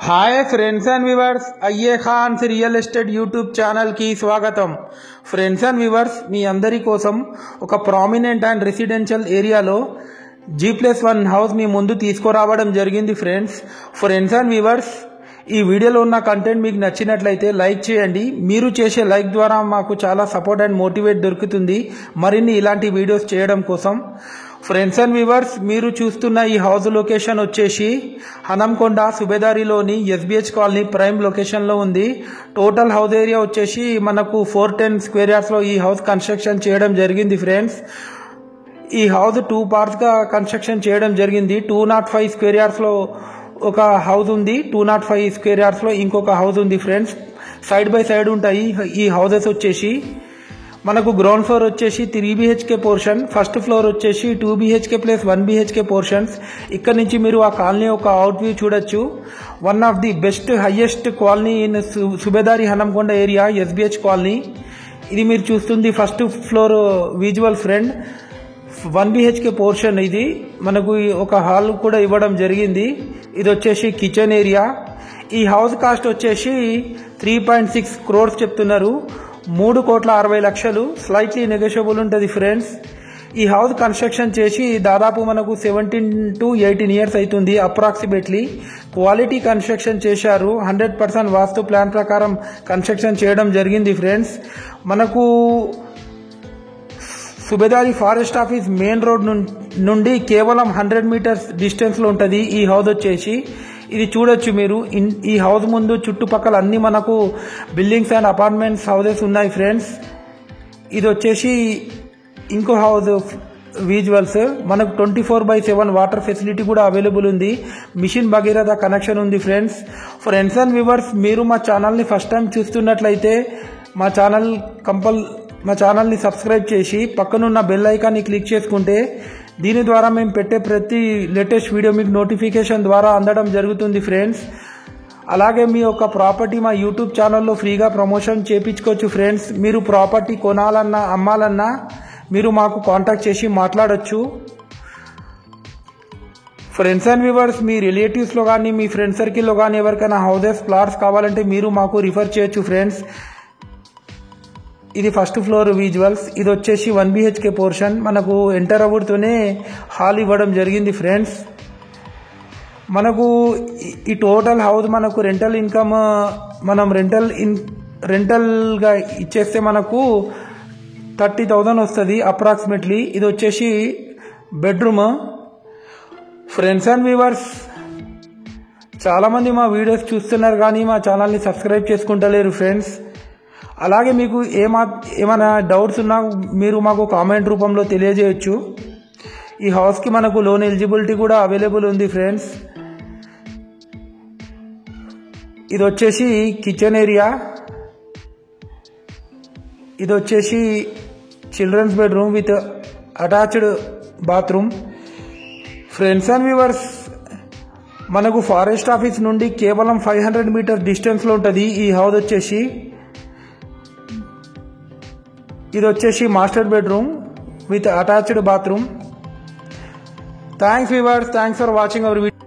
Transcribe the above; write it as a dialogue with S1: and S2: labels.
S1: Hi friends and viewers, अయ్యే Khan's real estate YouTube ఛానల్కి స్వాగతం. ఫ్రెండ్స్ అండ్ వ్యూవర్స్, మీ అందరి కోసం ఒక ప్రామినెంట్ అండ్ రెసిడెన్షియల్ ఏరియాలో G+1 హౌస్ మీ ముందు తీసుకురావడం జరిగింది. ఫ్రెండ్స్ అండ్ వ్యూవర్స్, ఈ వీడియోలో ఉన్న కంటెంట్ మీకు నచ్చినట్లయితే లైక్ చేయండి. మీరు చేసే లైక్ ద్వారా మాకు చాలా సపోర్ట్ అండ్ మోటివేట్ దొరుకుతుంది మరిన్ని ఇలాంటి వీడియోస్ చేయడం కోసం. ఫ్రెండ్స్ అండ్ వ్యూవర్స్, మీరు చూస్తున్న ఈ హౌస్ లొకేషన్ వచ్చేసి హనంకొండ సుబేదారిలోని SBH కాలనీ ప్రైమ్ లొకేషన్లో ఉంది. టోటల్ హౌస్ ఏరియా వచ్చేసి మనకు 410 స్క్వేర్ యార్డ్స్లో ఈ హౌస్ కన్స్ట్రక్షన్ చేయడం జరిగింది. ఫ్రెండ్స్, ఈ హౌస్ 2 పార్ట్స్గా కన్స్ట్రక్షన్ చేయడం జరిగింది. 205 స్క్వేర్ యార్డ్స్లో ఒక హౌస్ ఉంది, 205 స్క్వేర్ యార్డ్స్లో ఇంకొక హౌస్ ఉంది. ఫ్రెండ్స్, సైడ్ బై సైడ్ ఉంటాయి ఈ హౌసెస్ వచ్చేసి. మనకు గ్రౌండ్ ఫ్లోర్ వచ్చేసి 3 BHK పోర్షన్, ఫస్ట్ ఫ్లోర్ వచ్చేసి 2 BHK ప్లస్ 1 BHK పోర్షన్స్. ఇక్కడ నుంచి మీరు ఆ కాలనీ ఒక అవుట్ వ్యూ చూడొచ్చు. One of the best highest colony in Subedari Hanamkonda area SBH colony. ఇది మీరు చూస్తుంది first floor visual. Friend, 1 BHK portion. ఇది మనకు ఒక హాల్ కూడా ఇవ్వడం జరిగింది. ఇది వచ్చేసి కిచెన్ ఏరియా. ఈ హౌస్ కాస్ట్ వచ్చేసి 3.6 crores చెప్తున్నారు. 3,60,00,000, స్లైట్లీ నెగోషియబుల్ ఉంటుంది. ఫ్రెండ్స్, ఈ హౌస్ కన్స్ట్రక్షన్ చేసి దాదాపు మనకు 17 to 18 years అవుతుంది అప్రాక్సిమేట్లీ. క్వాలిటీ కన్స్ట్రక్షన్ చేశారు. 100% వాస్తు ప్లాన్ ప్రకారం కన్స్ట్రక్షన్ చేయడం జరిగింది. ఫ్రెండ్స్, మనకు Subedari forest office main road నుండి కేవలం 100 meters డిస్టెన్స్లో ఉంటుంది ఈ హౌస్ వచ్చేసి. ఇది చూడొచ్చు మీరు. ఈ హౌస్ ముందు చుట్టుపక్కల అన్ని మనకు బిల్డింగ్స్ అండ్ అపార్ట్మెంట్స్ హౌసెస్ ఉన్నాయి. ఫ్రెండ్స్, ఇది వచ్చేసి ఇంకో హౌస్ విజువల్స్. మనకు 24/7 వాటర్ ఫెసిలిటీ కూడా అవైలబుల్ ఉంది. మిషన్ భగీరథ కనెక్షన్ ఉంది. ఫ్రెండ్స్ అండ్ వ్యూవర్స్, మీరు మా ఛానల్ని ఫస్ట్ టైం చూస్తున్నట్లయితే మా ఛానల్ని సబ్స్క్రైబ్ చేసి పక్కనున్న బెల్ ఐకాన్ని క్లిక్ చేసుకుంటే దీని ద్వారా మేము పెట్టే ప్రతి లేటెస్ట్ వీడియో మీకు నోటిఫికేషన్ ద్వారా అందడం జరుగుతుంది. ఫ్రెండ్స్, అలాగే మీ యొక్క ప్రాపర్టీ మా యూట్యూబ్ ఛానల్లో ఫ్రీగా ప్రమోషన్ చేయించుకోవచ్చు. ఫ్రెండ్స్, మీరు ప్రాపర్టీ కొనాలన్నా అమ్మాలన్నా మీరు మాకు కాంటాక్ట్ చేసి మాట్లాడొచ్చు. ఫ్రెండ్స్ అండ్ వ్యూవర్స్, మీ రిలేటివ్స్లో కానీ మీ ఫ్రెండ్ సర్కిల్లో కానీ ఎవరికైనా హౌసెస్ ప్లాట్స్ కావాలంటే మీరు మాకు రిఫర్ చేయొచ్చు. ఫ్రెండ్స్, ఇది ఫస్ట్ ఫ్లోర్ విజువల్స్. ఇది వచ్చేసి 1 BHK పోర్షన్. మనకు ఎంటర్ అవ్వడంతోనే హాల్ ఇవ్వడం జరిగింది. ఫ్రెండ్స్, మనకు ఈ టోటల్ హౌస్ మనకు రెంటల్ ఇన్కమ్ మనం రెంటల్గా ఇచ్చేస్తే మనకు 30,000 వస్తుంది అప్రాక్సిమేట్లీ. ఇది వచ్చేసి బెడ్రూమ్. ఫ్రెండ్స్ అండ్ వ్యూవర్స్, చాలామంది మా వీడియోస్ చూస్తున్నారు కానీ మా ఛానల్ని సబ్స్క్రైబ్ చేసుకుంటలేరు. ఫ్రెండ్స్, అలాగే మీకు ఏమైనా డౌట్స్ ఉన్నా మీరు మాకు కామెంట్ రూపంలో తెలియజేయచ్చు. ఈ హౌస్కి మనకు లోన్ ఎలిజిబిలిటీ కూడా అవైలబుల్ ఉంది. ఫ్రెండ్స్, ఇది వచ్చేసి కిచెన్ ఏరియా. ఇది వచ్చేసి children's bedroom with attached bathroom. Friends and viewers, మనకు ఫారెస్ట్ ఆఫీస్ నుండి కేవలం 500 meters డిస్టెన్స్లో ఉంటుంది ఈ హౌస్ వచ్చేసి. ఇది వచ్చేసి master bedroom with attached bathroom. Thanks viewers, thanks for watching our video.